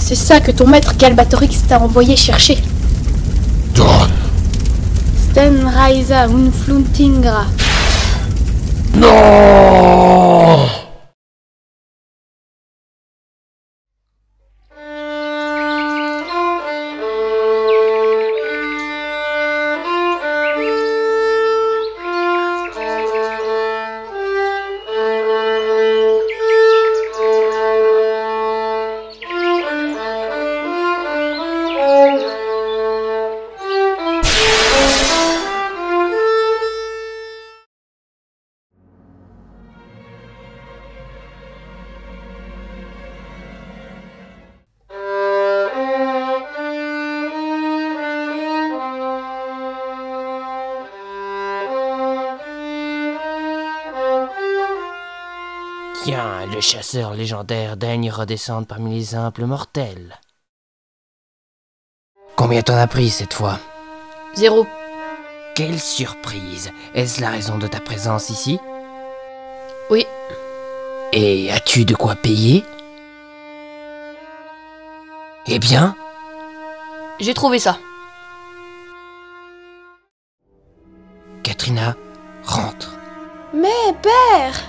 C'est ça que ton maître Galbatorix t'a envoyé chercher. Donne. Stenraisa Unfluntingra. Non. Tiens, le chasseur légendaire daigne redescendre parmi les simples mortels. Combien t'en as pris cette fois? 0. Quelle surprise! Est-ce la raison de ta présence ici? Oui. Et as-tu de quoi payer? Eh bien? J'ai trouvé ça. Katrina, rentre. Mais père!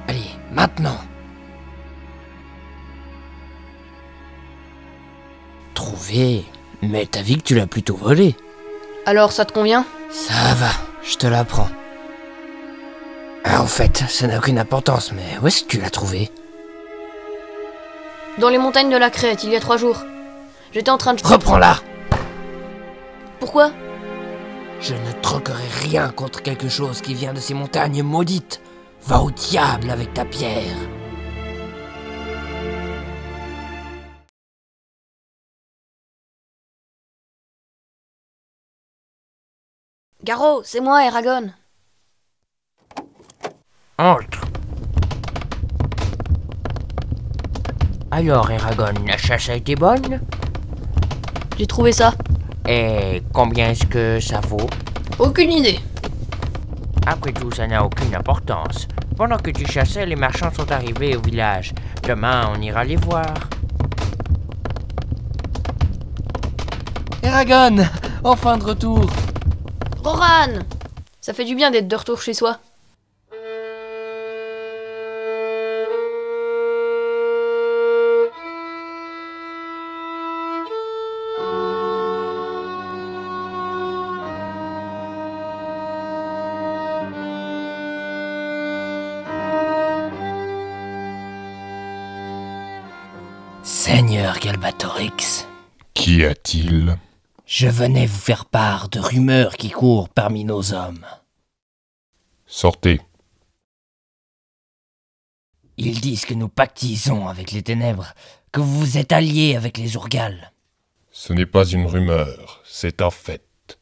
Allez, maintenant! Trouvé? Mais t'as vu que tu l'as plutôt volé. Alors ça te convient? Ça va, je te l'apprends. Ah, en fait, ça n'a aucune importance, mais où est-ce que tu l'as trouvé? Dans les montagnes de la Crète, il y a 3 jours. J'étais en train de... Reprends-la! Pourquoi? Je ne troquerai rien contre quelque chose qui vient de ces montagnes maudites. Va au diable avec ta pierre. Garo, c'est moi, Eragon. Entre. Alors, Eragon, la chasse a été bonne? J'ai trouvé ça. Et combien est-ce que ça vaut? Aucune idée. Après tout, ça n'a aucune importance. Pendant que tu chassais, les marchands sont arrivés au village. Demain, on ira les voir. Eragon, enfin de retour. Roran! Ça fait du bien d'être de retour chez soi. Seigneur Galbatorix, Qu'y a-t-il? je venais vous faire part de rumeurs qui courent parmi nos hommes. Sortez. Ils disent que nous pactisons avec les ténèbres, que vous vous êtes alliés avec les Urgals. Ce n'est pas une rumeur, c'est un fait.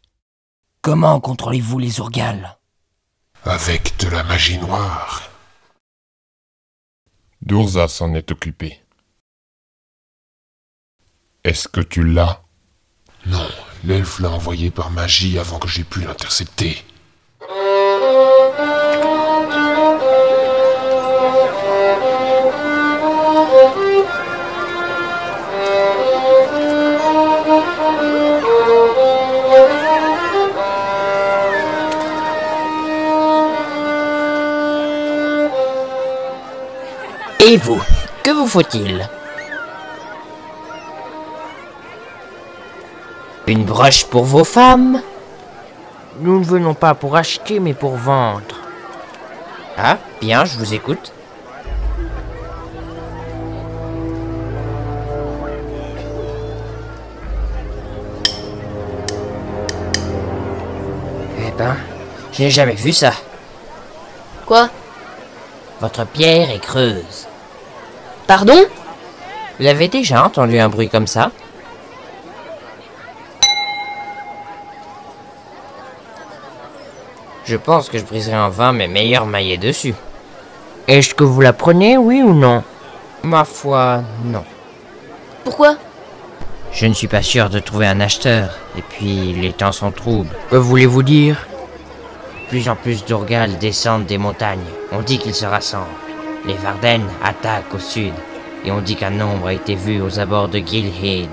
Comment contrôlez-vous les Urgals? Avec de la magie noire. Durza s'en est occupé. Est-ce que tu l'as? Non, l'elfe l'a envoyé par magie avant que j'aie pu l'intercepter. Et vous, que vous faut-il? Une broche pour vos femmes? Nous ne venons pas pour acheter, mais pour vendre. Ah, bien, je vous écoute. Eh ben, je n'ai jamais vu ça. Quoi? Votre pierre est creuse. Pardon? Vous avez déjà entendu un bruit comme ça? Je pense que je briserai en vain mes meilleurs maillets dessus. Est-ce que vous la prenez, oui ou non? Ma foi, non. Pourquoi? Je ne suis pas sûr de trouver un acheteur. Et puis, les temps sont troubles. Que voulez-vous dire? Plus en plus d'Urgals descendent des montagnes. On dit qu'ils se rassemblent. Les Varden attaquent au sud. Et on dit qu'un nombre a été vu aux abords de Gilhead.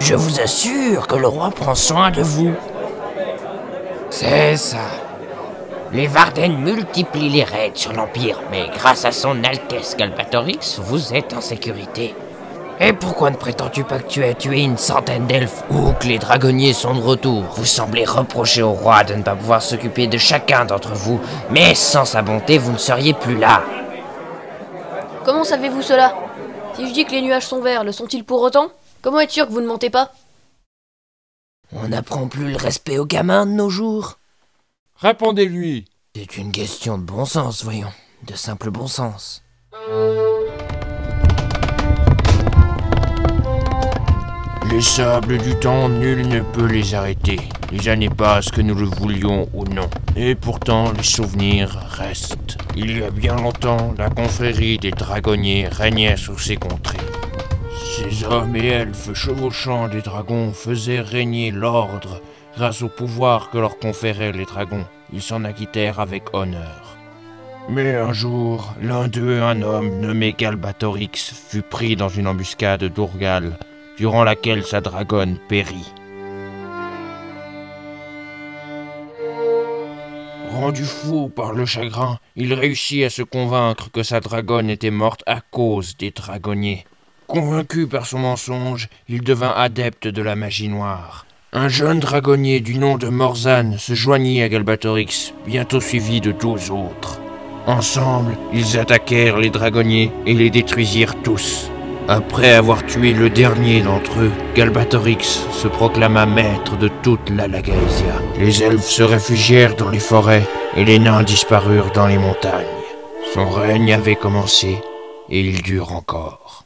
Je vous assure que le roi prend soin de vous. C'est ça. Les Varden multiplient les raids sur l'Empire, mais grâce à son Altesse Galbatorix, vous êtes en sécurité. Et pourquoi ne prétends-tu pas que tu as tué une centaine d'elfes ou que les dragonniers sont de retour? Vous semblez reprocher au roi de ne pas pouvoir s'occuper de chacun d'entre vous, mais sans sa bonté, vous ne seriez plus là. Comment savez-vous cela? Si je dis que les nuages sont verts, le sont-ils pour autant? Comment être sûr que vous ne mentez pas? On n'apprend plus le respect aux gamins de nos jours. Répondez-lui. C'est une question de bon sens, voyons. De simple bon sens. Les sables du temps, nul ne peut les arrêter. Les années passent, que nous le voulions ou non. Et pourtant, les souvenirs restent. Il y a bien longtemps, la confrérie des dragonniers régnait sur ces contrées. Ces hommes et elfes chevauchant des dragons faisaient régner l'ordre grâce au pouvoir que leur conféraient les dragons. Ils s'en acquittèrent avec honneur. Mais un jour, l'un d'eux, un homme nommé Galbatorix, fut pris dans une embuscade d'Urgal, durant laquelle sa dragonne périt. Rendu fou par le chagrin, il réussit à se convaincre que sa dragonne était morte à cause des dragonniers. Convaincu par son mensonge, il devint adepte de la magie noire. Un jeune dragonnier du nom de Morzan se joignit à Galbatorix, bientôt suivi de 12 autres. Ensemble, ils attaquèrent les dragonniers et les détruisirent tous. Après avoir tué le dernier d'entre eux, Galbatorix se proclama maître de toute la Lagaesia. Les elfes se réfugièrent dans les forêts et les nains disparurent dans les montagnes. Son règne avait commencé et il dure encore.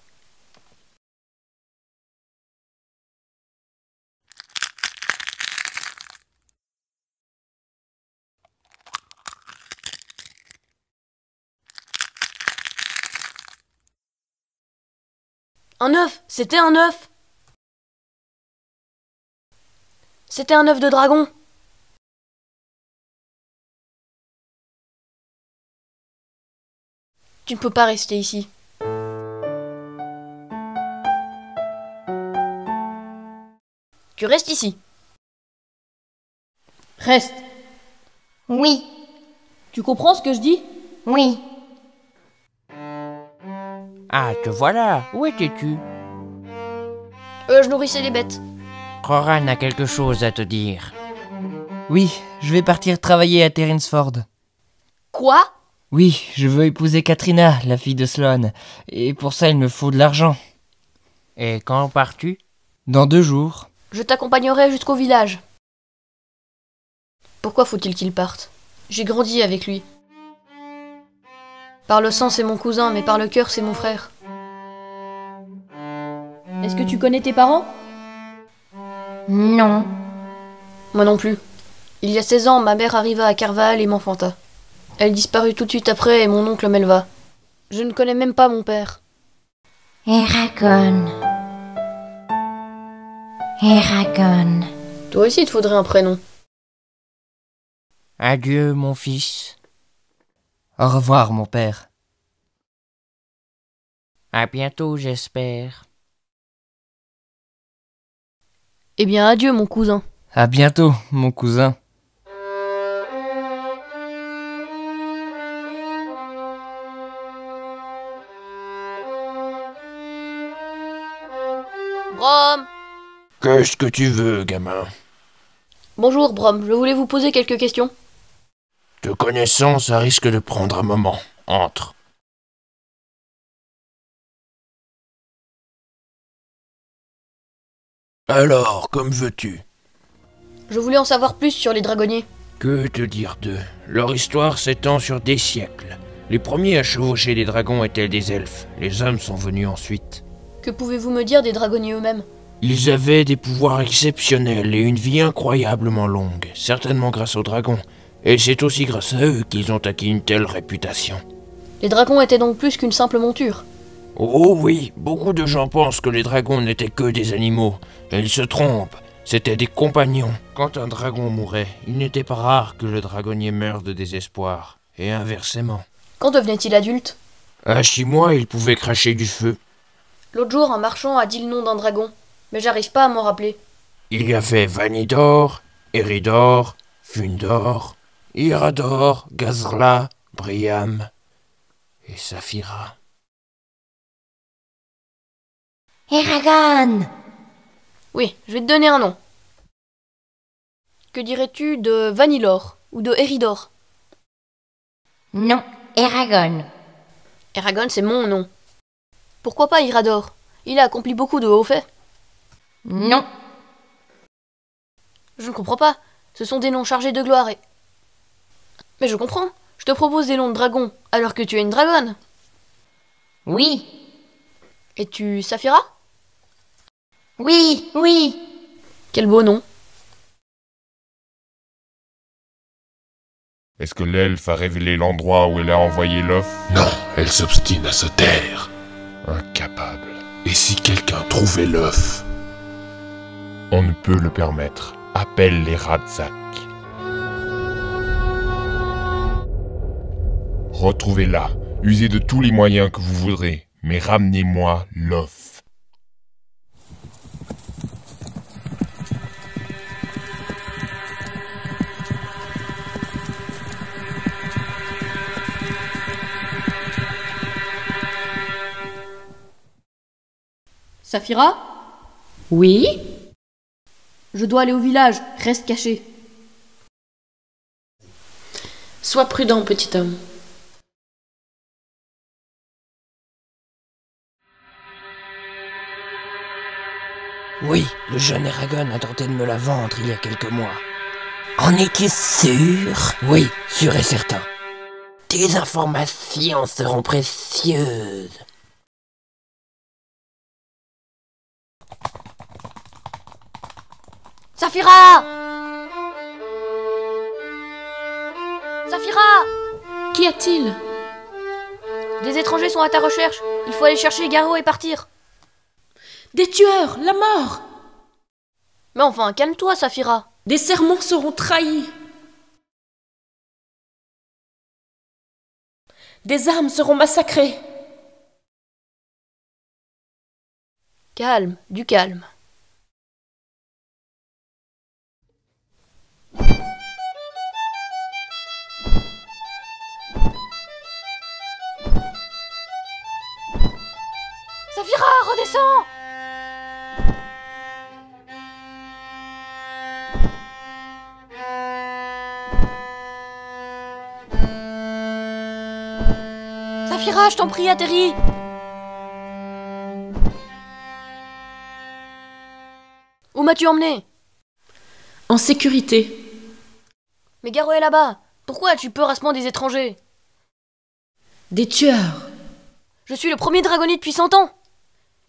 Un œuf! C'était un œuf! C'était un œuf de dragon! Tu ne peux pas rester ici. Tu restes ici. Reste. Oui, Tu comprends ce que je dis? oui. Ah, te voilà. Où étais-tu? Je nourrissais les bêtes. Roran a quelque chose à te dire. Oui, je vais partir travailler à Terrinsford. Quoi? Oui, je veux épouser Katrina, la fille de Sloane. Et pour ça, il me faut de l'argent. Et quand pars-tu? Dans 2 jours. Je t'accompagnerai jusqu'au village. Pourquoi faut-il qu'il parte? J'ai grandi avec lui. Par le sang, c'est mon cousin, mais par le cœur, c'est mon frère. Est-ce que tu connais tes parents? Non. Moi non plus. Il y a 16 ans, ma mère arriva à Carval et m'enfanta. Elle disparut tout de suite après et mon oncle m'éleva. Je ne connais même pas mon père. Eragon. Eragon. Toi aussi, il te faudrait un prénom. Adieu, mon fils. Au revoir, mon père. À bientôt, j'espère. Eh bien, adieu, mon cousin. À bientôt, mon cousin. Brom! Qu'est-ce que tu veux, gamin? Bonjour, Brom. Je voulais vous poser quelques questions. Te connaissant, ça risque de prendre un moment. Entre. Alors, comme veux-tu? Je voulais en savoir plus sur les dragonniers. Que te dire d'eux? Leur histoire s'étend sur des siècles. Les premiers à chevaucher des dragons étaient des elfes. Les hommes sont venus ensuite. Que pouvez-vous me dire des dragonniers eux-mêmes? Ils avaient des pouvoirs exceptionnels et une vie incroyablement longue, certainement grâce aux dragons. Et c'est aussi grâce à eux qu'ils ont acquis une telle réputation. Les dragons étaient donc plus qu'une simple monture. Oh oui, beaucoup de gens pensent que les dragons n'étaient que des animaux. Et ils se trompent. C'étaient des compagnons. Quand un dragon mourait, il n'était pas rare que le dragonnier meure de désespoir. Et inversement. Quand devenait-il adulte? À 6 mois, il pouvait cracher du feu. L'autre jour, un marchand a dit le nom d'un dragon, mais j'arrive pas à m'en rappeler. Il y avait Vanidor, Eridor, Fundor, Irador, Gazrla, Briam et Saphira. Eragon! Oui, je vais te donner un nom. Que dirais-tu de Vanillor ou de Eridor? Non, Eragon. Eragon, c'est mon nom. Pourquoi pas Irador? Il a accompli beaucoup de hauts faits. Non. Je ne comprends pas. Ce sont des noms chargés de gloire et... Mais je comprends. Je te propose des noms de dragon, alors que tu es une dragonne. Oui. Es-tu Saphira? Oui, oui. Quel beau nom. Est-ce que l'elfe a révélé l'endroit où elle a envoyé l'œuf? Non, elle s'obstine à se taire. Incapable. Et si quelqu'un trouvait l'œuf? On ne peut le permettre. Appelle les Radzak. Retrouvez-la. Usez de tous les moyens que vous voudrez. Mais ramenez-moi l'œuf. Saphira? Oui? Je dois aller au village. Reste caché. Sois prudent, petit homme. Oui, le jeune Eragon a tenté de me la vendre il y a quelques mois. En es-tu sûr? Oui, sûr et certain. Tes informations seront précieuses. Saphira! Saphira! Qu'y a-t-il? Des étrangers sont à ta recherche. Il faut aller chercher Garo et partir. Des tueurs, la mort! Mais enfin, calme-toi, Saphira. Des serments seront trahis. Des âmes seront massacrées. Calme, du calme. Saphira, redescends! Saphira, je t'en prie, atterris! Où m'as-tu emmené? En sécurité. Mais Garo est là-bas. Pourquoi as-tu peur à ce point des étrangers? Des tueurs. Je suis le premier dragonnier depuis 100 ans.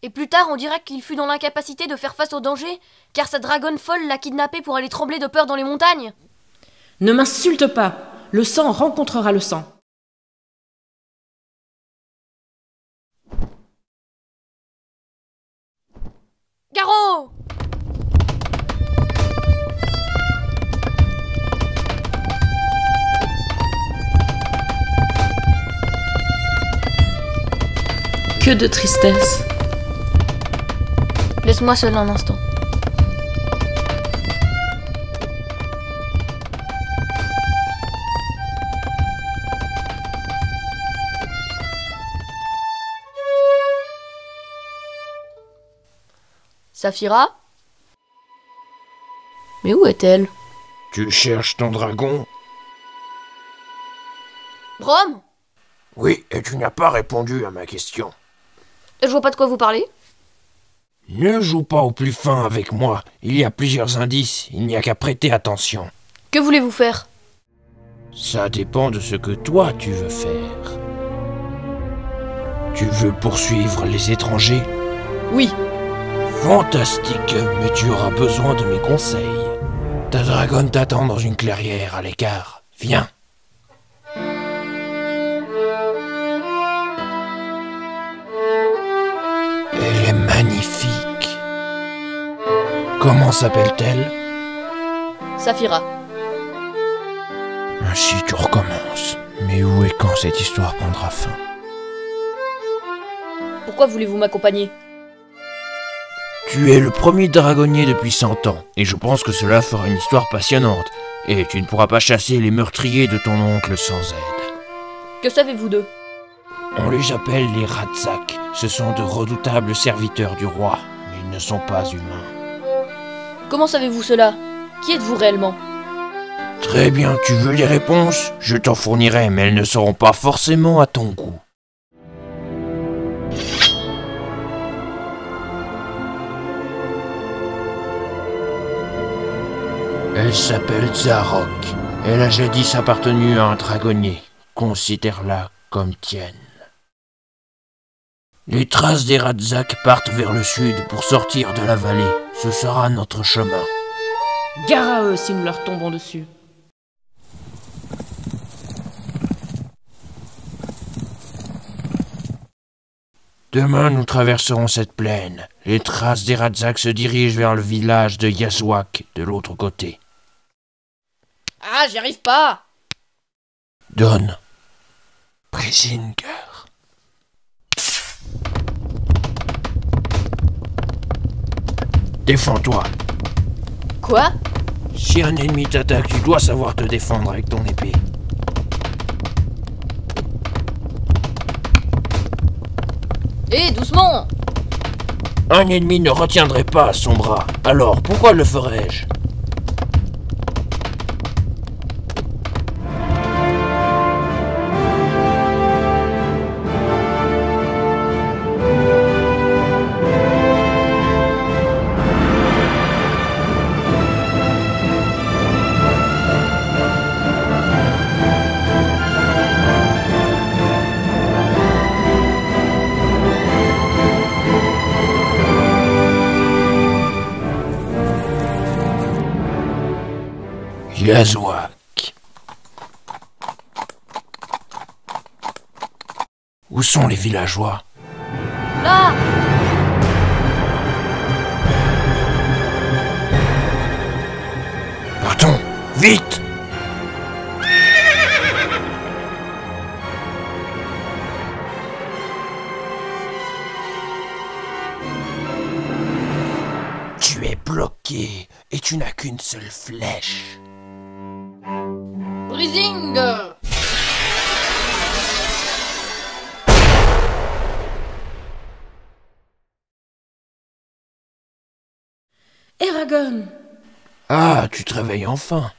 Et plus tard, on dira qu'il fut dans l'incapacité de faire face au danger, car sa dragonne folle l'a kidnappé pour aller trembler de peur dans les montagnes. Ne m'insulte pas. Le sang rencontrera le sang. Garo! Que de tristesse. Laisse-moi seul un instant. Saphira? Mais où est-elle? Tu cherches ton dragon? Brom? Oui, et tu n'as pas répondu à ma question. Je vois pas de quoi vous parlez. Ne joue pas au plus fin avec moi. Il y a plusieurs indices, il n'y a qu'à prêter attention. Que voulez-vous faire? Ça dépend de ce que toi tu veux faire. Tu veux poursuivre les étrangers? Oui. Fantastique, mais tu auras besoin de mes conseils. Ta dragonne t'attend dans une clairière à l'écart. Viens. Elle est magnifique. Comment s'appelle-t-elle? Saphira. Ainsi tu recommences. Mais où et quand cette histoire prendra fin? Pourquoi voulez-vous m'accompagner? Tu es le premier dragonnier depuis 100 ans, et je pense que cela fera une histoire passionnante. Et tu ne pourras pas chasser les meurtriers de ton oncle sans aide. Que savez-vous d'eux? On les appelle les Radzak. Ce sont de redoutables serviteurs du roi, mais ils ne sont pas humains. Comment savez-vous cela? Qui êtes-vous réellement? Très bien, tu veux les réponses? Je t'en fournirai, mais elles ne seront pas forcément à ton goût. Elle s'appelle Zarok. Elle a jadis appartenu à un dragonnier. Considère-la comme tienne. Les traces des Radzak partent vers le sud pour sortir de la vallée. Ce sera notre chemin. Gare à eux si nous leur tombons dessus. Demain, nous traverserons cette plaine. Les traces des Radzak se dirigent vers le village de Yaswak, de l'autre côté. Ah, j'y arrive pas! Donne. Brisinger. Défends-toi. Quoi? Si un ennemi t'attaque, tu dois savoir te défendre avec ton épée. Hé, doucement! Un ennemi ne retiendrait pas son bras. Alors, pourquoi le ferais-je? Yaswak. Où sont les villageois? Là! Partons, vite! Tu es bloqué et tu n'as qu'une seule flèche. Brisinger! Eragon! Ah, tu te réveilles enfin.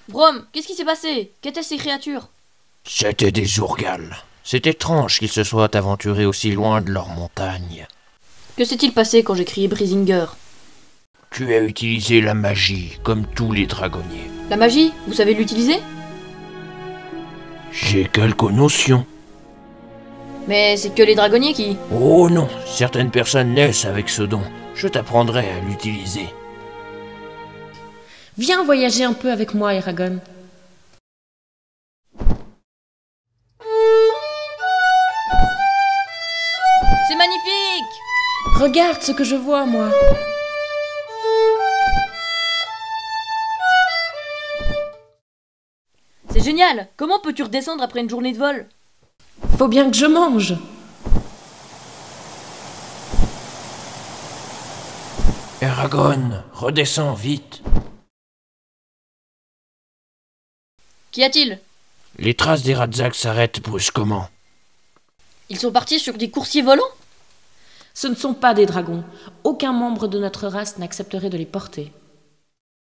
Brom, qu'est-ce qui s'est passé? Qu'étaient ces créatures? C'étaient des Urgals. C'est étrange qu'ils se soient aventurés aussi loin de leur montagne. Que s'est-il passé quand j'ai crié Brisinger? Tu as utilisé la magie, comme tous les dragonniers. La magie, vous savez l'utiliser? J'ai quelques notions. Mais c'est que les dragonniers qui... Oh non, certaines personnes naissent avec ce don. Je t'apprendrai à l'utiliser. Viens voyager un peu avec moi, Eragon. C'est magnifique! Regarde ce que je vois, moi. C'est génial! Comment peux-tu redescendre après une journée de vol? Faut bien que je mange. Eragon, redescends vite. Qu'y a-t-il? Les traces des Radzak s'arrêtent brusquement. Ils sont partis sur des coursiers volants? Ce ne sont pas des dragons. Aucun membre de notre race n'accepterait de les porter.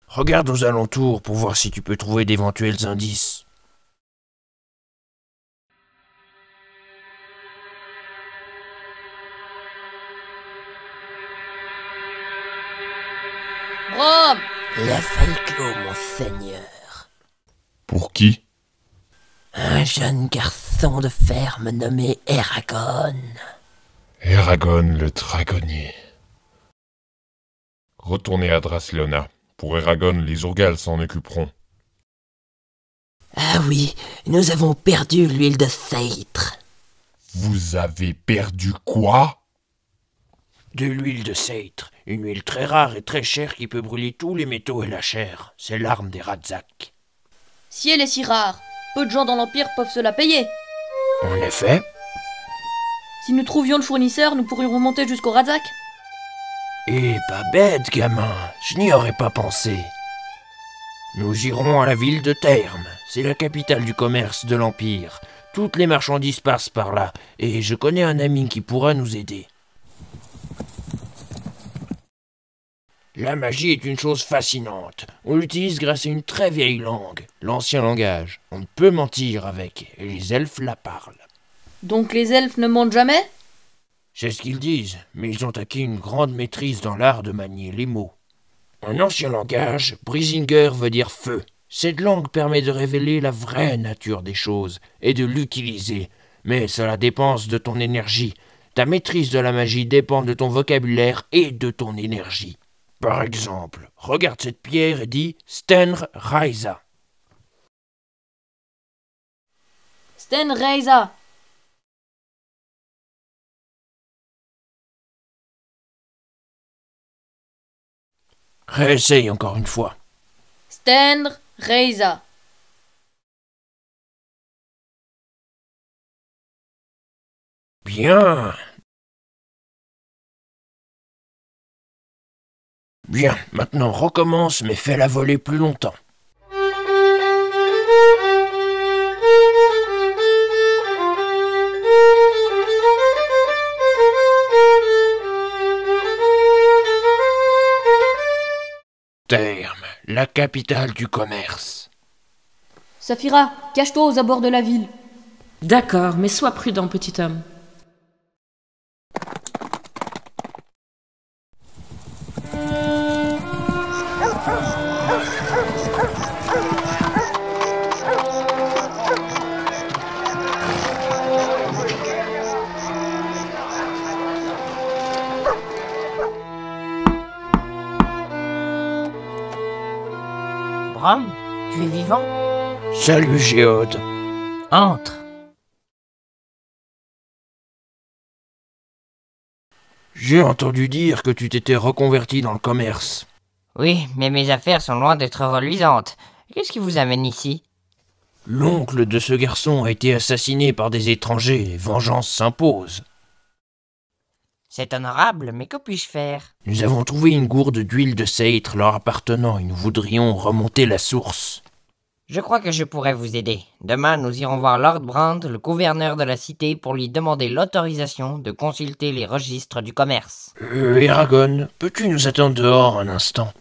Regarde aux alentours pour voir si tu peux trouver d'éventuels indices. Brom! La Falclo, mon seigneur. Pour qui? Un jeune garçon de ferme nommé Eragon. Eragon le dragonnier. Retournez à Drasleona. Pour Eragon, les Urgals s'en occuperont. Ah oui, nous avons perdu l'huile de Seitre. Vous avez perdu quoi? De l'huile de Seitre, Une huile très rare et très chère qui peut brûler tous les métaux et la chair. C'est l'arme des Radzak. Si elle est si rare, peu de gens dans l'Empire peuvent se la payer. En effet, Si nous trouvions le fournisseur, nous pourrions remonter jusqu'au Radzak. pas bête, gamin. Je n'y aurais pas pensé. Nous irons à la ville de Terme. C'est la capitale du commerce de l'Empire. Toutes les marchandises passent par là, et je connais un ami qui pourra nous aider. La magie est une chose fascinante. On l'utilise grâce à une très vieille langue, l'ancien langage. On ne peut mentir avec, et les elfes la parlent. Donc les elfes ne mentent jamais? C'est ce qu'ils disent, mais ils ont acquis une grande maîtrise dans l'art de manier les mots. En ancien langage, Brisinger veut dire feu. Cette langue permet de révéler la vraie nature des choses et de l'utiliser. Mais cela dépend de ton énergie. Ta maîtrise de la magie dépend de ton vocabulaire et de ton énergie. Par exemple, regarde cette pierre et dis « Stenr Raisa ». Stenreisa. Réessaye encore une fois. Stenreisa. Bien. Bien, maintenant recommence, mais fais-la voler plus longtemps. Terme, la capitale du commerce. Saphira, cache-toi aux abords de la ville. D'accord, mais sois prudent, petit homme. Brom, tu es vivant? Salut Géode. Entre. J'ai entendu dire que tu t'étais reconverti dans le commerce. Oui, mais mes affaires sont loin d'être reluisantes. Qu'est-ce qui vous amène ici? L'oncle de ce garçon a été assassiné par des étrangers et vengeance s'impose. C'est honorable, mais que puis-je faire? Nous avons trouvé une gourde d'huile de seitre leur appartenant et nous voudrions remonter la source. Je crois que je pourrais vous aider. Demain, nous irons voir Lord Brand, le gouverneur de la cité, pour lui demander l'autorisation de consulter les registres du commerce. Eragon, peux-tu nous attendre dehors un instant?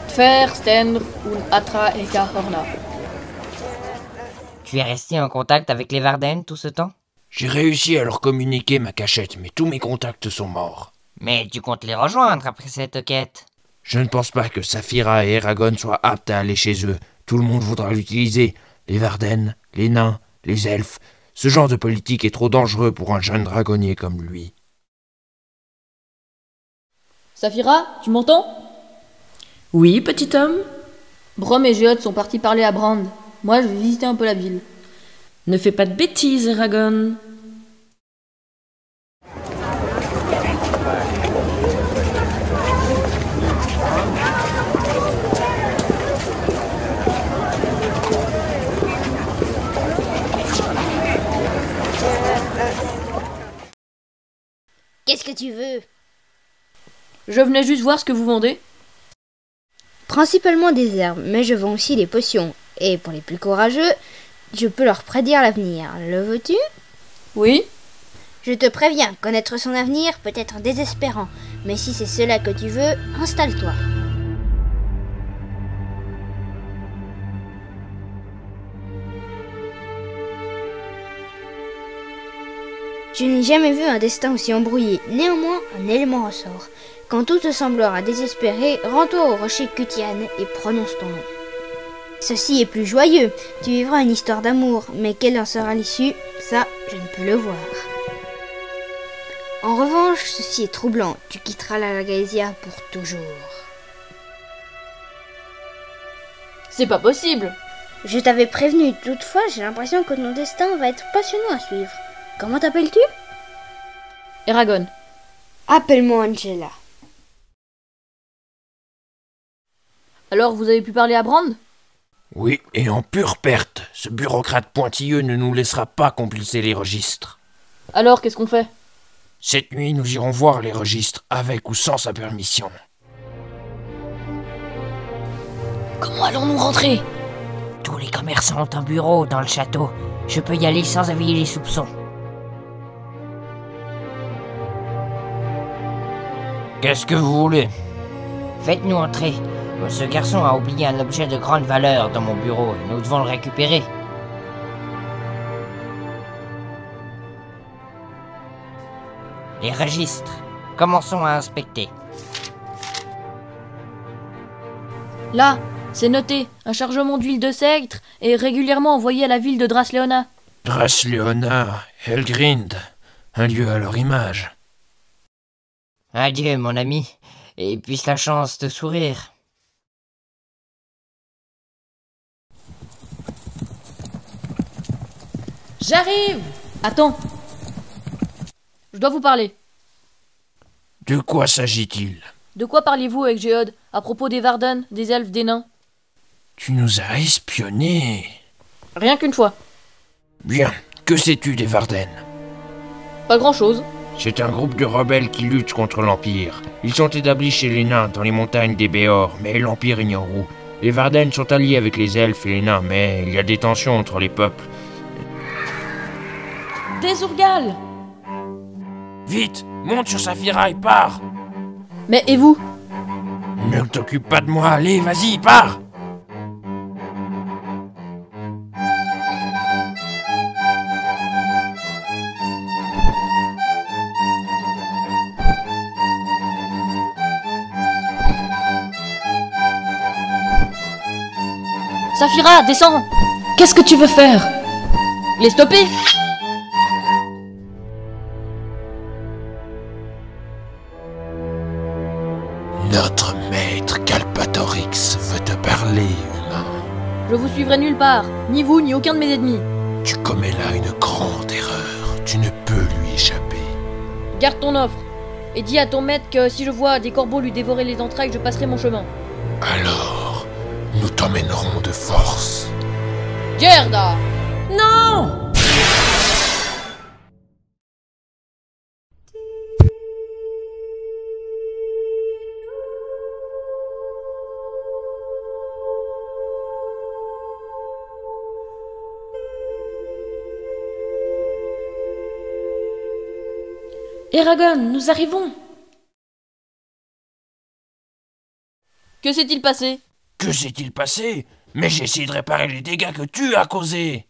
Tfer, Stenr, un Atra Eka Horna. Tu es resté en contact avec les Varden tout ce temps? J'ai réussi à leur communiquer ma cachette, mais tous mes contacts sont morts. Mais tu comptes les rejoindre après cette quête? Je ne pense pas que Saphira et Eragon soient aptes à aller chez eux. Tout le monde voudra l'utiliser. Les Varden, les nains, les elfes. Ce genre de politique est trop dangereux pour un jeune dragonnier comme lui. Saphira, tu m'entends? Oui, petit homme? Brom et Géode sont partis parler à Brand. Moi, je vais visiter un peu la ville. Ne fais pas de bêtises, Eragon. Qu'est-ce que tu veux? Je venais juste voir ce que vous vendez. Principalement des herbes, mais je vends aussi des potions. Et pour les plus courageux, je peux leur prédire l'avenir. Le veux-tu? Oui? Je te préviens, connaître son avenir peut être désespérant. Mais si c'est cela que tu veux, installe-toi. Je n'ai jamais vu un destin aussi embrouillé. Néanmoins, un élément ressort. Quand tout te semblera désespéré, rends-toi au rocher Cutian et prononce ton nom. Ceci est plus joyeux. Tu vivras une histoire d'amour, mais quelle en sera l'issue, ça, je ne peux le voir. En revanche, ceci est troublant. Tu quitteras la Lagaesia pour toujours. C'est pas possible. Je t'avais prévenu, toutefois j'ai l'impression que ton destin va être passionnant à suivre. Comment t'appelles-tu? Eragon. Appelle-moi Angela. Alors vous avez pu parler à Brand? Oui, et en pure perte. Ce bureaucrate pointilleux ne nous laissera pas compulser les registres. Alors qu'est-ce qu'on fait? Cette nuit, nous irons voir les registres, avec ou sans sa permission. Comment allons-nous rentrer? Tous les commerçants ont un bureau dans le château. Je peux y aller sans éveiller les soupçons. Qu'est-ce que vous voulez? Faites-nous entrer. Ce garçon a oublié un objet de grande valeur dans mon bureau et nous devons le récupérer. Les registres. Commençons à inspecter. Là, c'est noté. Un chargement d'huile de Sectre est régulièrement envoyé à la ville de Drasleona. Drasleona, Helgrind, un lieu à leur image. Adieu, mon ami, et puisse la chance te sourire. J'arrive! Attends. Je dois vous parler. De quoi s'agit-il? De quoi parliez-vous avec Géode à propos des Varden, des elfes, des nains? Tu nous as espionnés. Rien qu'une fois. Bien, que sais-tu des Varden? Pas grand-chose. C'est un groupe de rebelles qui luttent contre l'Empire. Ils sont établis chez les nains dans les montagnes des Béors, mais l'Empire ignore où. Les Varden sont alliés avec les elfes et les nains, mais il y a des tensions entre les peuples. Des Urgals! Vite, monte sur Saphira et pars! Mais et vous? Ne t'occupe pas de moi, allez, vas-y, pars! Saphira, descends! Qu'est-ce que tu veux faire? Les stopper! Notre maître Galbatorix veut te parler, humain. Je vous suivrai nulle part, ni vous, ni aucun de mes ennemis. Tu commets là une grande erreur. Tu ne peux lui échapper. Garde ton offre, et dis à ton maître que si je vois des corbeaux lui dévorer les entrailles, je passerai mon chemin. Alors, nous t'emmènerons de force. Gerda! Non! Eragon, nous arrivons! Que s'est-il passé? Que s'est-il passé? Mais j'ai essayé de réparer les dégâts que tu as causés.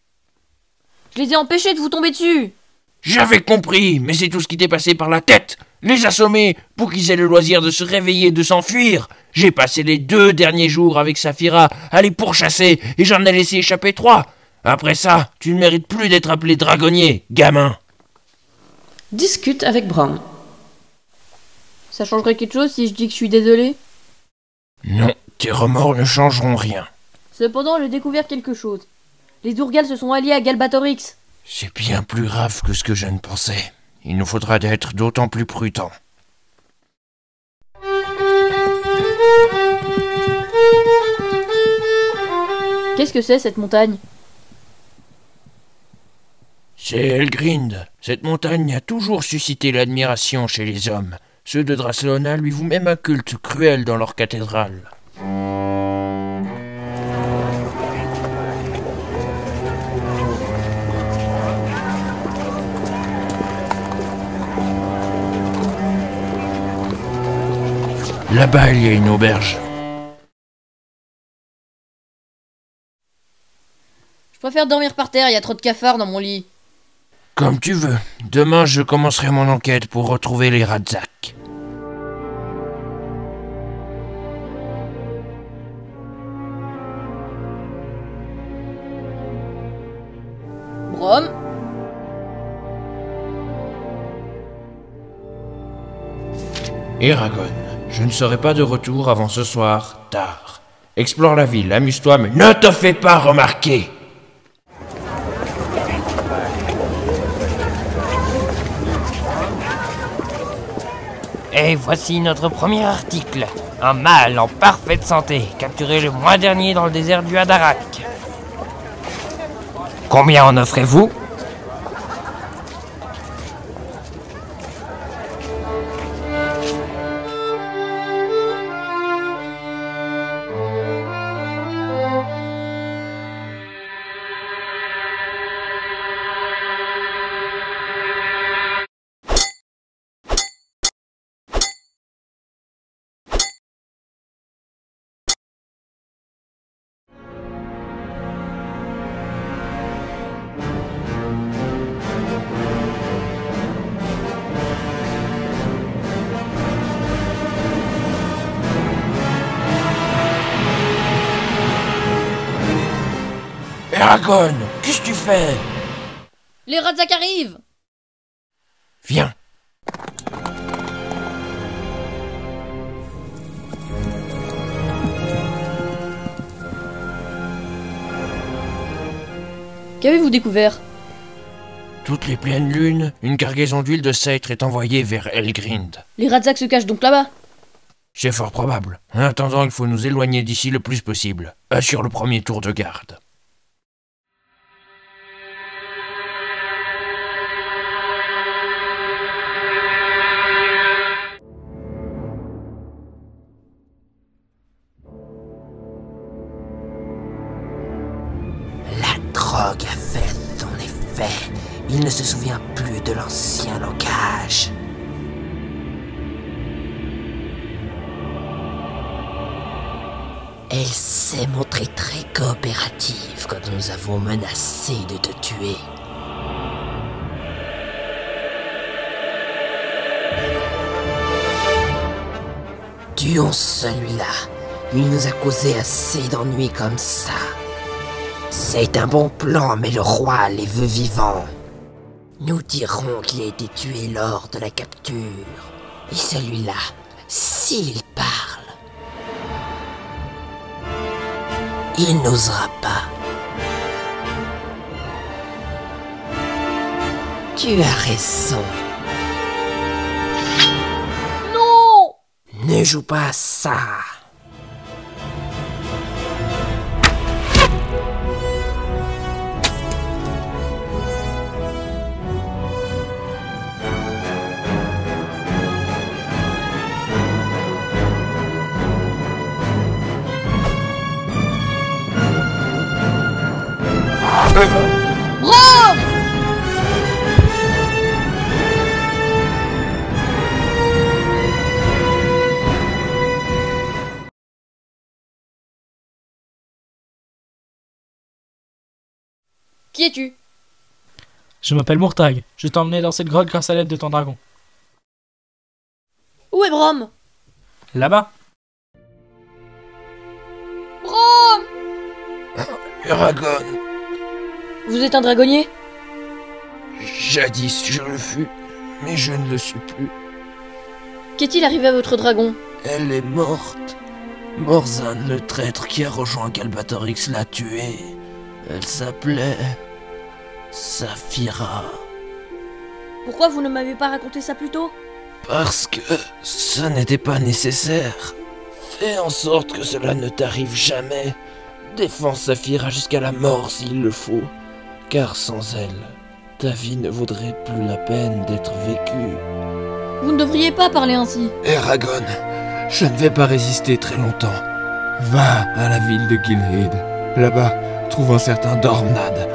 Je les ai empêchés de vous tomber dessus! J'avais compris, mais c'est tout ce qui t'est passé par la tête. Les assommer pour qu'ils aient le loisir de se réveiller et de s'enfuir. J'ai passé les 2 derniers jours avec Saphira à les pourchasser et j'en ai laissé échapper 3. Après ça, tu ne mérites plus d'être appelé dragonnier, gamin. Discute avec Brom. Ça changerait quelque chose si je dis que je suis désolé? Non, tes remords ne changeront rien. Cependant, j'ai découvert quelque chose. Les Urgals se sont alliés à Galbatorix. C'est bien plus grave que ce que je ne pensais. Il nous faudra être d'autant plus prudents. Qu'est-ce que c'est cette montagne? C'est Helgrind. Cette montagne a toujours suscité l'admiration chez les hommes. Ceux de Drasleona lui vouent même un culte cruel dans leur cathédrale. Là-bas, il y a une auberge. Je préfère dormir par terre, il y a trop de cafards dans mon lit. Comme tu veux. Demain, je commencerai mon enquête pour retrouver les Radzak. Brom? Eragon, je ne serai pas de retour avant ce soir, tard. Explore la ville, amuse-toi, mais ne te fais pas remarquer. Et voici notre premier article. Un mâle en parfaite santé, capturé le mois dernier dans le désert du Hadarak. Combien en offrez-vous ? Eragon, qu'est-ce que tu fais? Les Radzak arrivent! Viens. Qu'avez-vous découvert? Toutes les pleines lunes, une cargaison d'huile de cèdre est envoyée vers Elgrind. Les Radzak se cachent donc là-bas? C'est fort probable. En attendant, il faut nous éloigner d'ici le plus possible. Assure le premier tour de garde. La drogue a fait son effet. Il ne se souvient plus de l'ancien langage. Elle s'est montrée très coopérative quand nous avons menacé de te tuer. Tuons celui-là. Il nous a causé assez d'ennuis comme ça. C'est un bon plan, mais le roi les veut vivants. Nous dirons qu'il a été tué lors de la capture. Et celui-là, s'il parle, il n'osera pas. Tu as raison. Non! Ne joue pas à ça. Brom! Qui es-tu? Je m'appelle Mourtag. Je t'ai emmené dans cette grotte grâce à l'aide de ton dragon. Où est Brom? Là-bas. Brom! Eragon, Vous êtes un dragonnier? jadis je le fus, mais je ne le suis plus. Qu'est-il arrivé à votre dragon? Elle est morte. Morzan, le traître qui a rejoint Galbatorix, l'a tuée. Elle s'appelait Saphira. Pourquoi vous ne m'avez pas raconté ça plus tôt? Parce que ce n'était pas nécessaire. Fais en sorte que cela ne t'arrive jamais. Défends Saphira jusqu'à la mort s'il le faut. Car sans elle, ta vie ne vaudrait plus la peine d'être vécue. Vous ne devriez pas parler ainsi. Eragon, je ne vais pas résister très longtemps. Va à la ville de Gilhead. Là-bas, trouve un certain Dornad.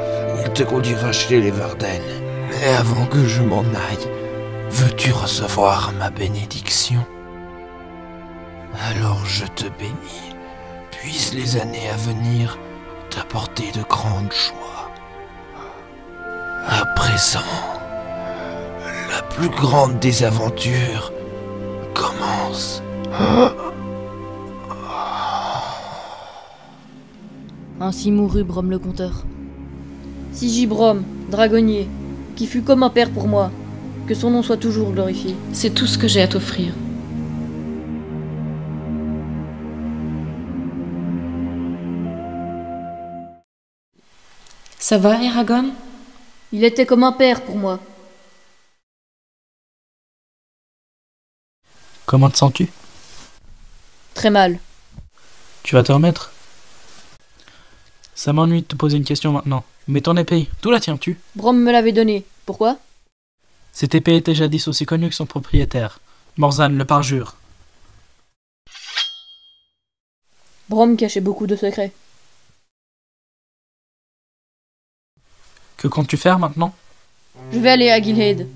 Il te conduira chez les Varden. Mais avant que je m'en aille, veux-tu recevoir ma bénédiction? Alors je te bénis. Puissent les années à venir t'apporter de grandes joies. À présent, la plus grande des aventures commence. Ainsi mourut Brom le Conteur. Sigi Brom, dragonnier, qui fut comme un père pour moi, que son nom soit toujours glorifié. C'est tout ce que j'ai à t'offrir. Ça va, Eragon? Il était comme un père pour moi. Comment te sens-tu? Très mal. Tu vas te remettre? Ça m'ennuie de te poser une question maintenant. Mais ton épée, d'où la tiens-tu? Brom me l'avait donnée. Pourquoi? Cette épée était jadis aussi connue que son propriétaire, Morzan le parjure. Brom cachait beaucoup de secrets. Que comptes-tu faire maintenant? Je vais aller à Gilhead.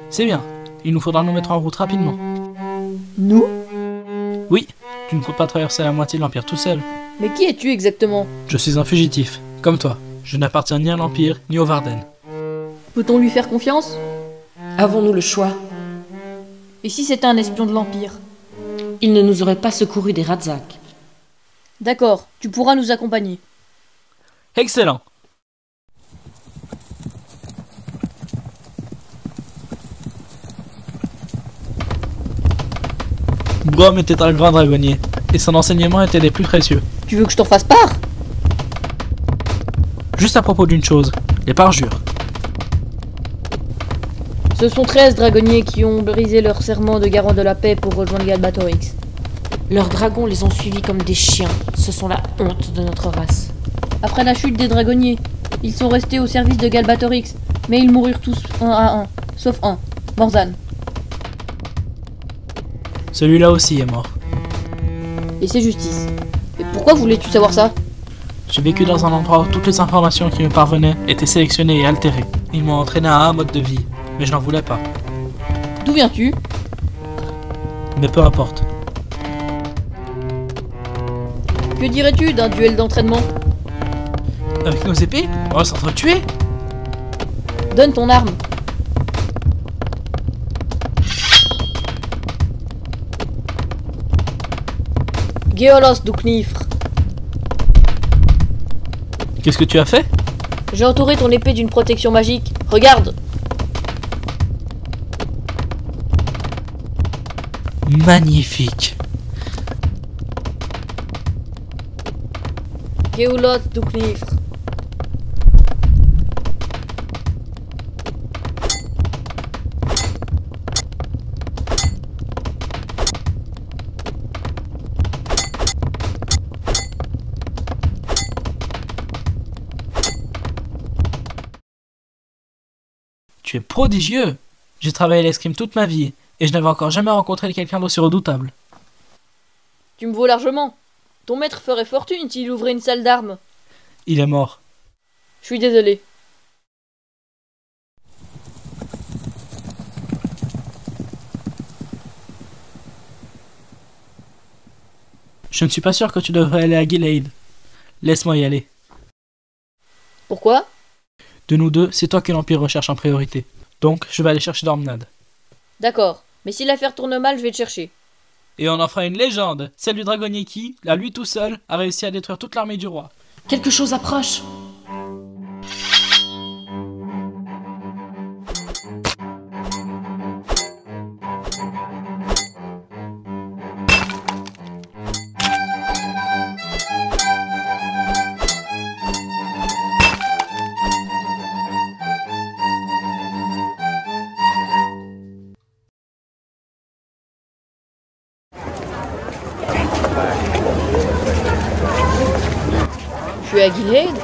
C'est bien. Il nous faudra nous mettre en route rapidement. Nous? Oui, tu ne comptes pas traverser la moitié de l'Empire tout seul. Mais qui es-tu exactement? Je suis un fugitif, comme toi. Je n'appartiens ni à l'Empire, ni au Varden. Peut-on lui faire confiance? Avons-nous le choix? Et si c'était un espion de l'Empire? Il ne nous aurait pas secouru des Radzak. D'accord, tu pourras nous accompagner. Excellent! Brom était un grand dragonnier, et son enseignement était des plus précieux. Tu veux que je t'en fasse part? Juste à propos d'une chose, les parjures. Ce sont 13 dragonniers qui ont brisé leur serment de garant de la paix pour rejoindre Galbatorix. Leurs dragons les ont suivis comme des chiens. Ce sont la honte de notre race. Après la chute des dragonniers, ils sont restés au service de Galbatorix, mais ils moururent tous un à un, sauf un, Morzan. Celui-là aussi est mort. Et c'est justice. Et pourquoi voulais-tu savoir ça? J'ai vécu dans un endroit où toutes les informations qui me parvenaient étaient sélectionnées et altérées. Ils m'ont entraîné à un mode de vie, mais je n'en voulais pas. D'où viens-tu? Mais peu importe. Que dirais-tu d'un duel d'entraînement? Avec nos épées, on va s'entretuer. Donne ton arme. Geolos du Knifr. Qu'est-ce que tu as fait? J'ai entouré ton épée d'une protection magique. Regarde! Magnifique. Geolos du Knifr. Tu es prodigieux. J'ai travaillé l'escrime toute ma vie, et je n'avais encore jamais rencontré quelqu'un d'aussi redoutable. Tu me vaux largement. Ton maître ferait fortune s'il ouvrait une salle d'armes. Il est mort. Je suis désolé. Je ne suis pas sûr que tu devrais aller à Gilhead. Laisse-moi y aller. Pourquoi? De nous deux, c'est toi que l'Empire recherche en priorité. Donc, je vais aller chercher Dormnad. D'accord, mais si l'affaire tourne mal, je vais te chercher. Et on en fera une légende, celle du dragonnier qui, à lui tout seul, a réussi à détruire toute l'armée du roi. Quelque chose approche. Je suis à Gilhead?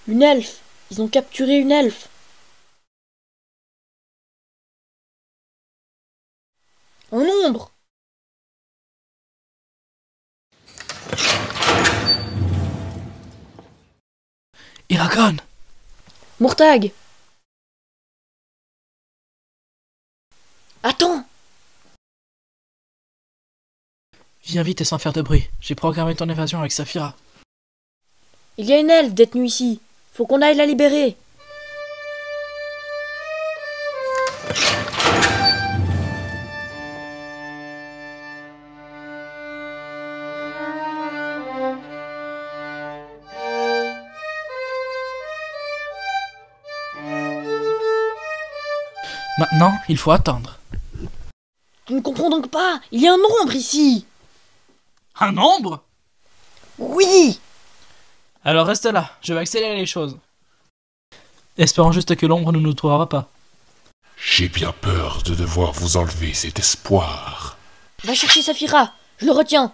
Une elfe! Ils ont capturé une elfe! En ombre! Eragon! Murtagh! Attends! Viens vite et sans faire de bruit. J'ai programmé ton évasion avec Saphira. Il y a une elfe détenue ici. Faut qu'on aille la libérer. Maintenant, il faut attendre. Tu ne comprends donc pas? Il y a un ombre ici! Un ombre? Oui! Alors reste là, je vais accélérer les choses. Espérons juste que l'ombre ne nous trouvera pas. J'ai bien peur de devoir vous enlever cet espoir. Va chercher Saphira, je le retiens.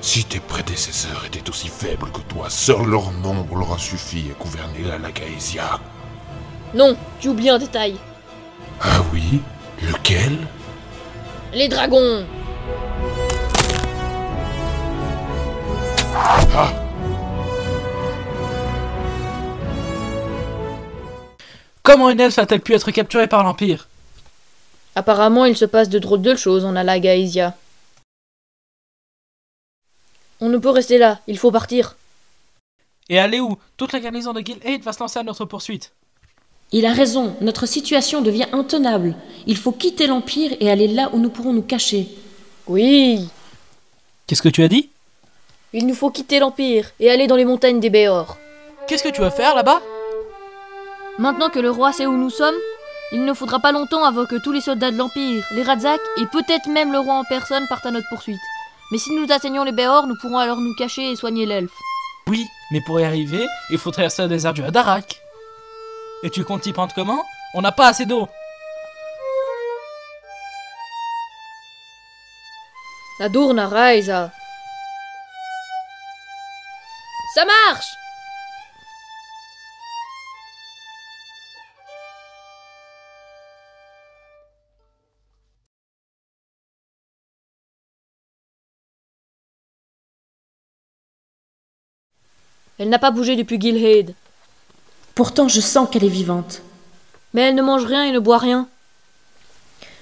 Si tes prédécesseurs étaient aussi faibles que toi, seul leur nombre leur a suffi à gouverner la Lagaesia. Non, tu oublies un détail. Ah oui? Lequel? Les dragons! Ah! Comment une elfe a-t-elle pu être capturée par l'Empire? Apparemment, il se passe de drôles de choses en Alagaësia. On ne peut rester là, il faut partir. Et aller où? Toute la garnison de Gil'Eath va se lancer à notre poursuite. Il a raison, notre situation devient intenable. Il faut quitter l'Empire et aller là où nous pourrons nous cacher. Oui, Qu'est-ce que tu as dit? il nous faut quitter l'Empire et aller dans les montagnes des Béors. Qu'est-ce que tu vas faire là-bas? Maintenant que le roi sait où nous sommes, il ne faudra pas longtemps avant que tous les soldats de l'Empire, les Radzak et peut-être même le roi en personne partent à notre poursuite. Mais si nous atteignons les Béors, nous pourrons alors nous cacher et soigner l'elfe. Oui, mais pour y arriver, il faut traverser le désert du Hadarach. Et tu comptes t'y prendre comment? On n'a pas assez d'eau. La Dourna Raisa. Ça marche! Elle n'a pas bougé depuis Gil'Eath. Pourtant, je sens qu'elle est vivante. Mais elle ne mange rien et ne boit rien.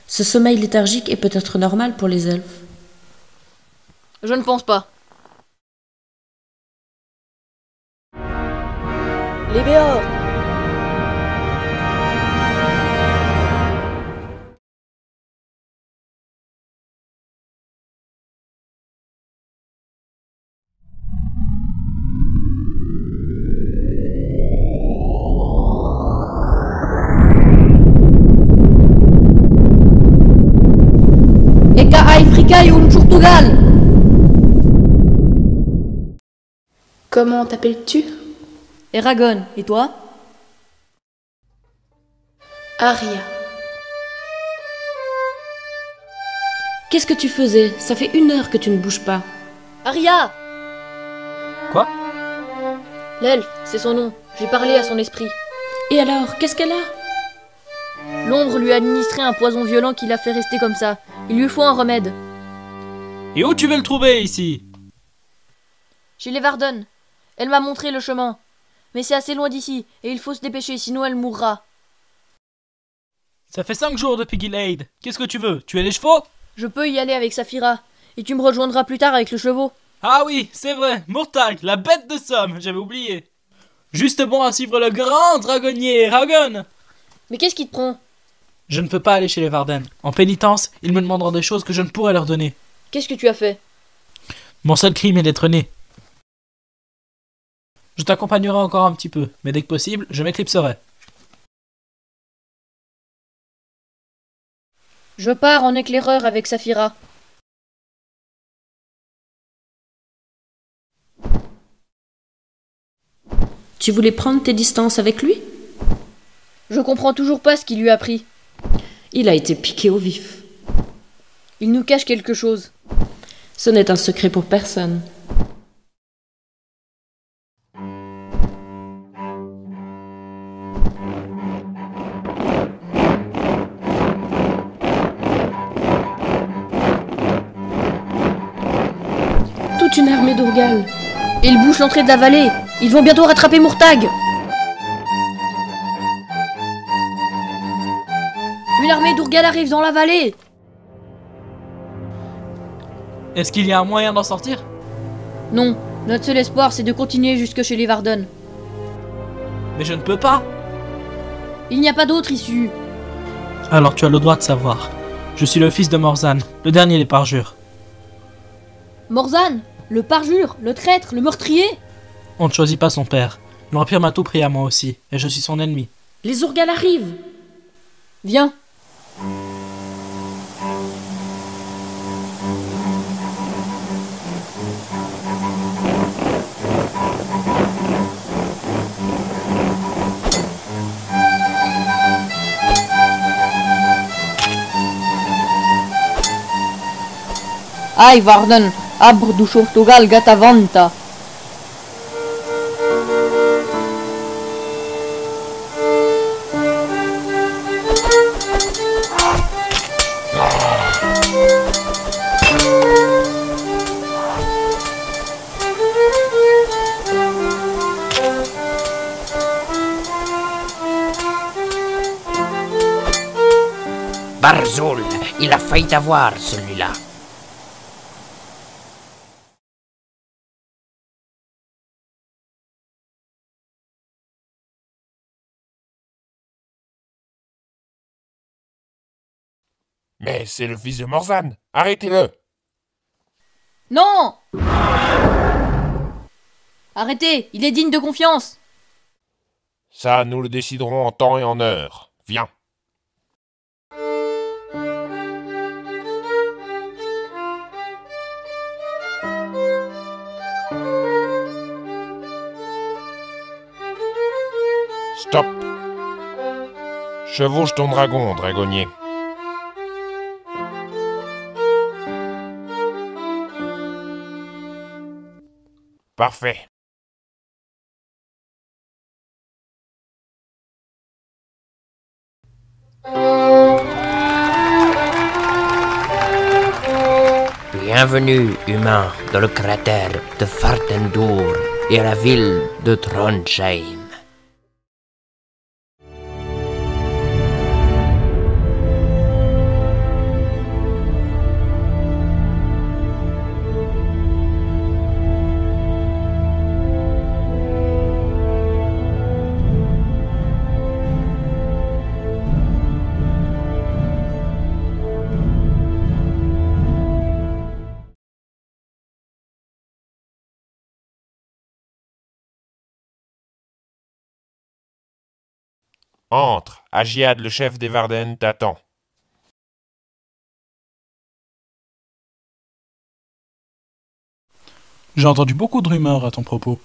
Ce sommeil léthargique est peut-être normal pour les elfes. Je ne pense pas. Les Béors! Eka Afrika et Portugal! Comment t'appelles-tu? Eragon, et toi? Aria. Qu'est-ce que tu faisais? Ça fait 1 heure que tu ne bouges pas. Aria! Quoi? L'elfe, c'est son nom. J'ai parlé à son esprit. Et alors, qu'est-ce qu'elle a? L'ombre lui a administré un poison violent qui l'a fait rester comme ça. Il lui faut un remède. Et où tu veux le trouver ici? Chez les Varden. Elle m'a montré le chemin. Mais c'est assez loin d'ici, et il faut se dépêcher, sinon elle mourra. Ça fait 5 jours depuis Gil'Eath. Qu'est-ce que tu veux? Tuer les chevaux? Je peux y aller avec Saphira, et tu me rejoindras plus tard avec le chevaux. Ah oui, c'est vrai, Murtagh, la bête de somme, j'avais oublié. Juste bon à suivre le grand dragonnier Eragon. Mais qu'est-ce qui te prend? Je ne peux pas aller chez les Varden. En pénitence, ils me demanderont des choses que je ne pourrais leur donner. Qu'est-ce que tu as fait? Mon seul crime est d'être né. Je t'accompagnerai encore un petit peu, mais dès que possible, je m'éclipserai. Je pars en éclaireur avec Saphira. Tu voulais prendre tes distances avec lui? Je comprends toujours pas ce qui lui a pris. Il a été piqué au vif. Il nous cache quelque chose. Ce n'est un secret pour personne. Toute une armée d'Urgal. Ils bouchent l'entrée de la vallée. Ils vont bientôt rattraper Murtagh. Une armée d'Urgal arrive dans la vallée. Est-ce qu'il y a un moyen d'en sortir? Non, notre seul espoir c'est de continuer jusque chez les Varden. Mais je ne peux pas. Il n'y a pas d'autre issue. Alors tu as le droit de savoir. Je suis le fils de Morzan, le dernier des parjures. Morzan, le parjure, le traître, le meurtrier. On ne choisit pas son père. L'Empire m'a tout pris à moi aussi, et je suis son ennemi. Les Urgal arrivent. Viens. Ai Varden, abr du Portugal gatavanta. Barzoul, il a failli t'avoir, celui-là. Mais c'est le fils de Morzan. Arrêtez-le. Non! Arrêtez, il est digne de confiance. Ça, nous le déciderons en temps et en heure. Viens. Stop. Chevauche ton dragon, dragonnier. Parfait. Bienvenue, humains, dans le cratère de Fartendur et à la ville de Trondheim. Entre. Agiad, le chef des Varden, t'attend. J'ai entendu beaucoup de rumeurs à ton propos.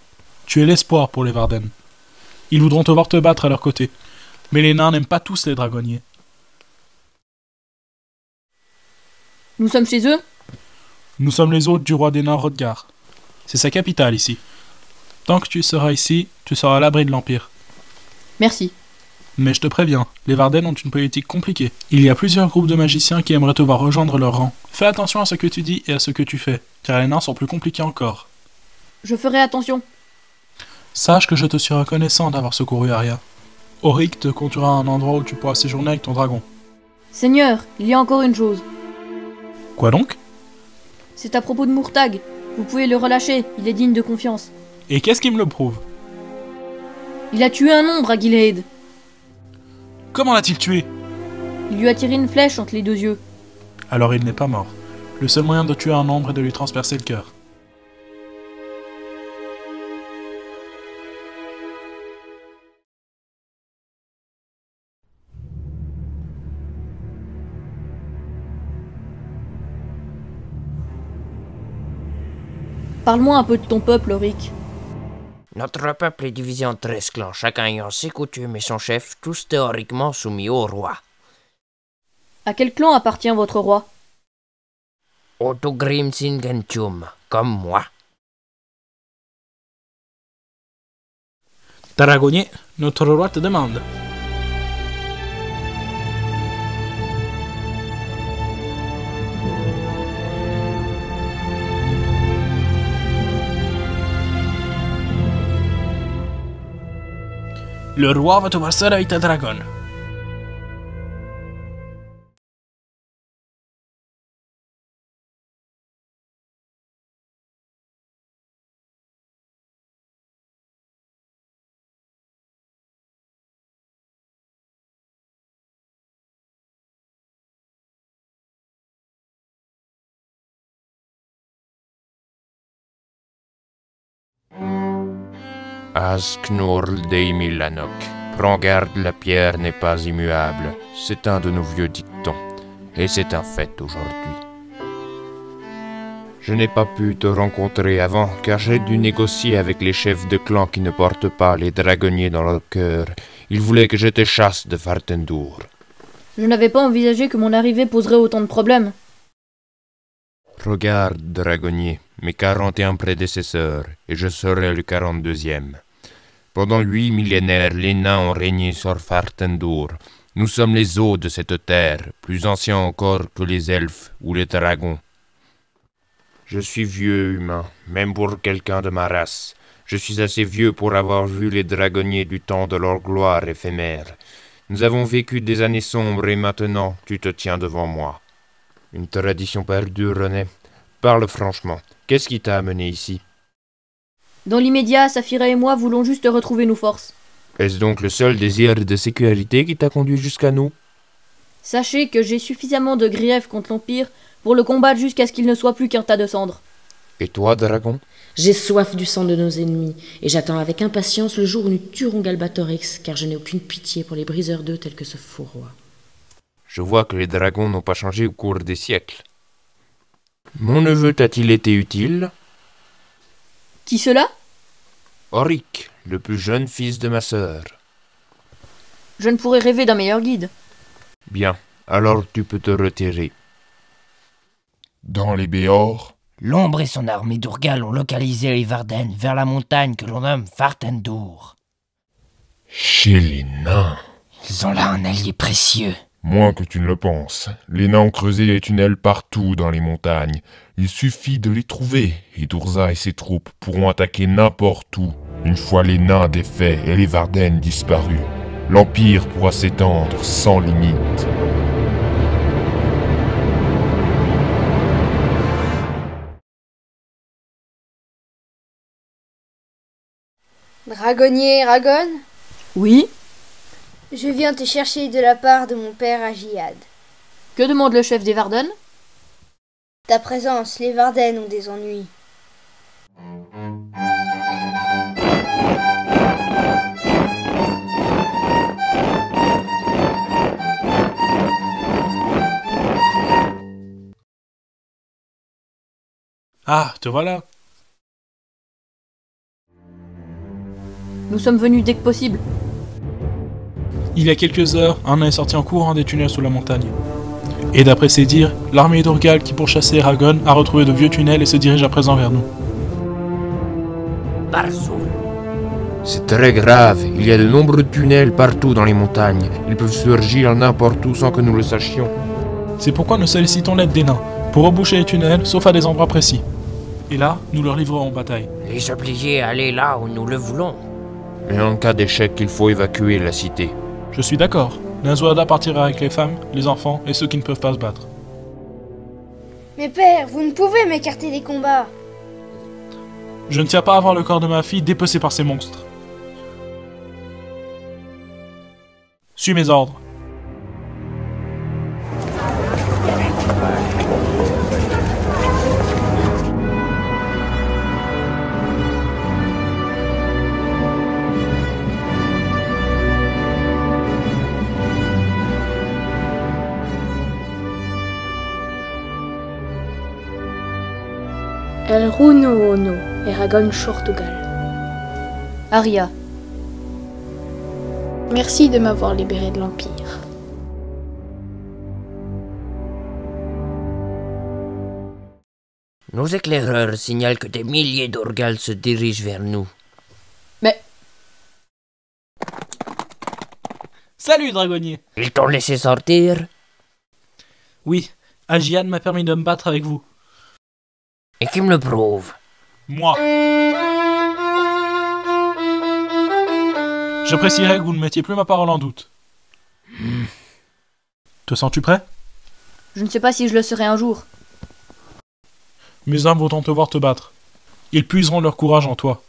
Tu es l'espoir pour les Varden. Ils voudront te voir te battre à leur côté. Mais les nains n'aiment pas tous les dragonniers. Nous sommes chez eux? Nous sommes les hôtes du roi des nains Rodgar. C'est sa capitale ici. Tant que tu seras ici, tu seras à l'abri de l'Empire. Merci. Mais je te préviens, les Varden ont une politique compliquée. Il y a plusieurs groupes de magiciens qui aimeraient te voir rejoindre leur rang. Fais attention à ce que tu dis et à ce que tu fais, car les nains sont plus compliqués encore. Je ferai attention. Sache que je te suis reconnaissant d'avoir secouru Arya. Auric te conduira à un endroit où tu pourras séjourner avec ton dragon. Seigneur, il y a encore une chose. Quoi donc? C'est à propos de Murtag. Vous pouvez le relâcher, il est digne de confiance. Et qu'est-ce qui me le prouve? Il a tué un ombre à Gilead. Comment l'a-t-il tué? Il lui a tiré une flèche entre les deux yeux. Alors il n'est pas mort. Le seul moyen de tuer un ombre est de lui transpercer le cœur. Parle-moi un peu de ton peuple, Auric. Notre peuple est divisé en 13 clans, chacun ayant ses coutumes et son chef, tous théoriquement soumis au roi. À quel clan appartient votre roi? Otogrim Singentium, comme moi. Dragonnier, notre roi te demande. Le roi va te voir seul avec ta dragonne. Asknurl Deimilanok. Prends garde, la pierre n'est pas immuable. C'est un de nos vieux dictons. Et c'est un fait aujourd'hui. Je n'ai pas pu te rencontrer avant, car j'ai dû négocier avec les chefs de clan qui ne portent pas les dragonniers dans leur cœur. Ils voulaient que je te chasse de Fartendur. Je n'avais pas envisagé que mon arrivée poserait autant de problèmes. Regarde, dragonnier, mes 41 prédécesseurs, et je serai le 42e. Pendant 8 millénaires, les nains ont régné sur Fartendur. Nous sommes les os de cette terre, plus anciens encore que les elfes ou les dragons. Je suis vieux humain, même pour quelqu'un de ma race. Je suis assez vieux pour avoir vu les dragonniers du temps de leur gloire éphémère. Nous avons vécu des années sombres et maintenant, tu te tiens devant moi. Une tradition perdue, René. Parle franchement, qu'est-ce qui t'a amené ici? Dans l'immédiat, Saphira et moi voulons juste retrouver nos forces. Est-ce donc le seul désir de sécurité qui t'a conduit jusqu'à nous? Sachez que j'ai suffisamment de griefs contre l'Empire pour le combattre jusqu'à ce qu'il ne soit plus qu'un tas de cendres. Et toi, dragon? J'ai soif du sang de nos ennemis, et j'attends avec impatience le jour où nous tuerons Galbatorix, car je n'ai aucune pitié pour les briseurs d'œufs tels que ce faux roi. Je vois que les dragons n'ont pas changé au cours des siècles. Mon neveu t'a-t-il été utile? Qui cela? Auric, le plus jeune fils de ma sœur. Je ne pourrais rêver d'un meilleur guide. Bien, alors tu peux te retirer. Dans les Béors, L'ombre et son armée d'Urgal ont localisé les Varden vers la montagne que l'on nomme Fartendur. chez les nains. Ils ont là un allié précieux. Moins que tu ne le penses. Les nains ont creusé des tunnels partout dans les montagnes. Il suffit de les trouver, et Durza et ses troupes pourront attaquer n'importe où. Une fois les nains défaits et les Varden disparus, l'Empire pourra s'étendre sans limite. Dragonnier Eragon, Oui? je viens te chercher de la part de mon père Agiad. Que demande le chef des Varden? Ta présence, les Varden ont des ennuis. Ah, te voilà. Nous sommes venus dès que possible. Il y a quelques heures, un nain est sorti en courant des tunnels sous la montagne. Et d'après ses dires, l'armée d'Urgal qui pourchassait Eragon a retrouvé de vieux tunnels et se dirige à présent vers nous. Barzoul. C'est très grave, il y a de nombreux tunnels partout dans les montagnes. Ils peuvent surgir n'importe où sans que nous le sachions. C'est pourquoi nous sollicitons l'aide des nains, pour reboucher les tunnels, sauf à des endroits précis. Et là, nous leur livrerons en bataille. Les obliger à aller là où nous le voulons. Et en cas d'échec, il faut évacuer la cité. Je suis d'accord. Nazuada partira avec les femmes, les enfants et ceux qui ne peuvent pas se battre. Mais père, vous ne pouvez m'écarter des combats. Je ne tiens pas à voir le corps de ma fille dépecé par ces monstres. Suis mes ordres. El Runo Ono, Eragon Shortugal. Arya. Merci de m'avoir libéré de l'Empire. Nos éclaireurs signalent que des milliers d'Urgal se dirigent vers nous. Mais Salut, dragonnier. Ils t'ont laissé sortir? Oui, Agiad m'a permis de me battre avec vous. Et qui me le prouve? Moi. J'apprécierais que vous ne mettiez plus ma parole en doute. Te sens-tu prêt? je ne sais pas si je le serai un jour. Mes hommes voudront te voir te battre. Ils puiseront leur courage en toi.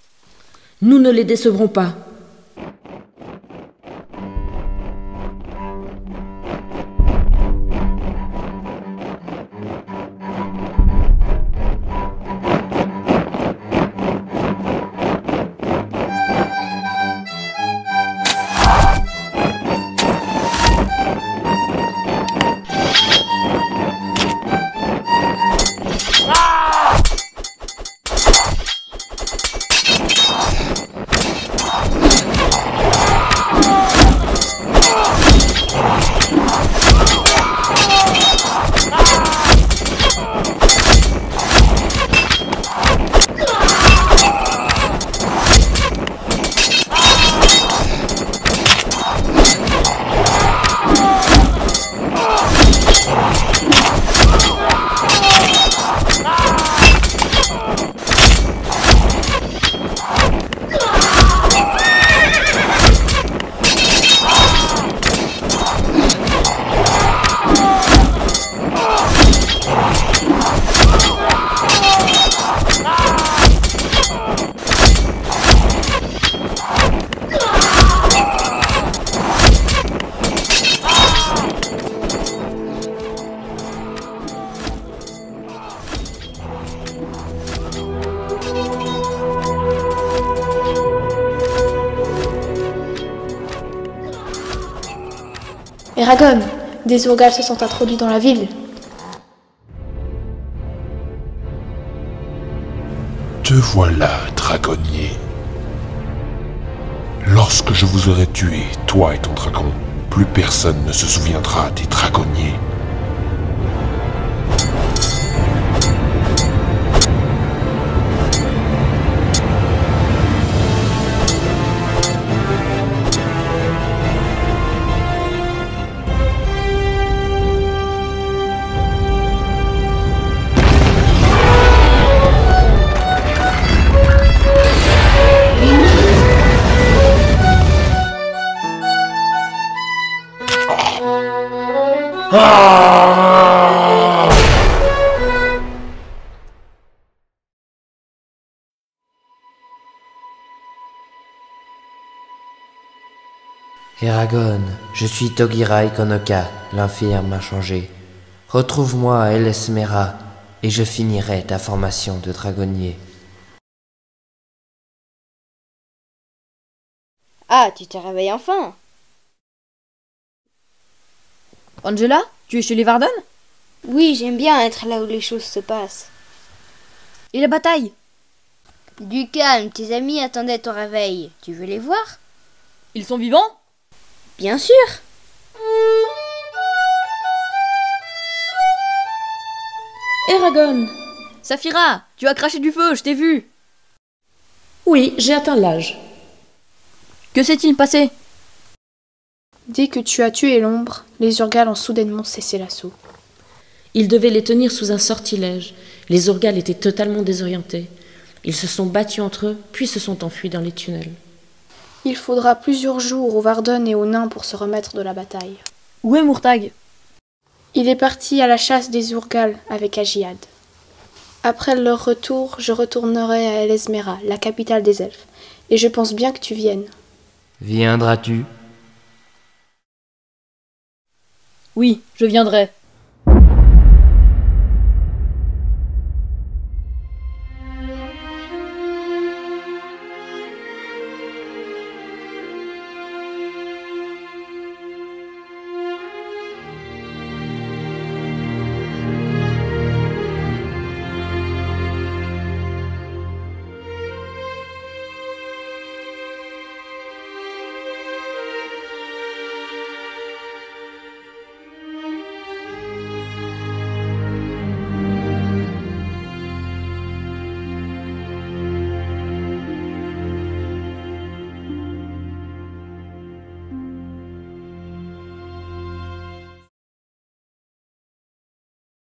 Nous ne les décevrons pas. Eragon, des Urgals se sont introduits dans la ville. Te voilà, dragonnier. Lorsque je vous aurai tué, toi et ton dragon, plus personne ne se souviendra des dragonniers. Eragon, je suis Togirai Konoka, l'infirme m'a changé. Retrouve-moi à El Esmera, et je finirai ta formation de dragonnier. Ah, tu te réveilles enfin. Angela, tu es chez les Varden? Oui, j'aime bien être là où les choses se passent. Et la bataille? Du calme, tes amis attendaient ton réveil. Tu veux les voir? Ils sont vivants? Bien sûr. Eragon! Saphira, tu as craché du feu, je t'ai vu. Oui, j'ai atteint l'âge. Que s'est-il passé? Dès que tu as tué l'ombre, les Urgals ont soudainement cessé l'assaut. Ils devaient les tenir sous un sortilège. Les Urgals étaient totalement désorientés. Ils se sont battus entre eux, puis se sont enfuis dans les tunnels. Il faudra plusieurs jours aux Varden et aux nains pour se remettre de la bataille. Où est Murtag? Il est parti à la chasse des Urgals avec Agiad. Après leur retour, je retournerai à El Esmera, la capitale des elfes, et je pense bien que tu viennes. Viendras-tu? Oui, je viendrai.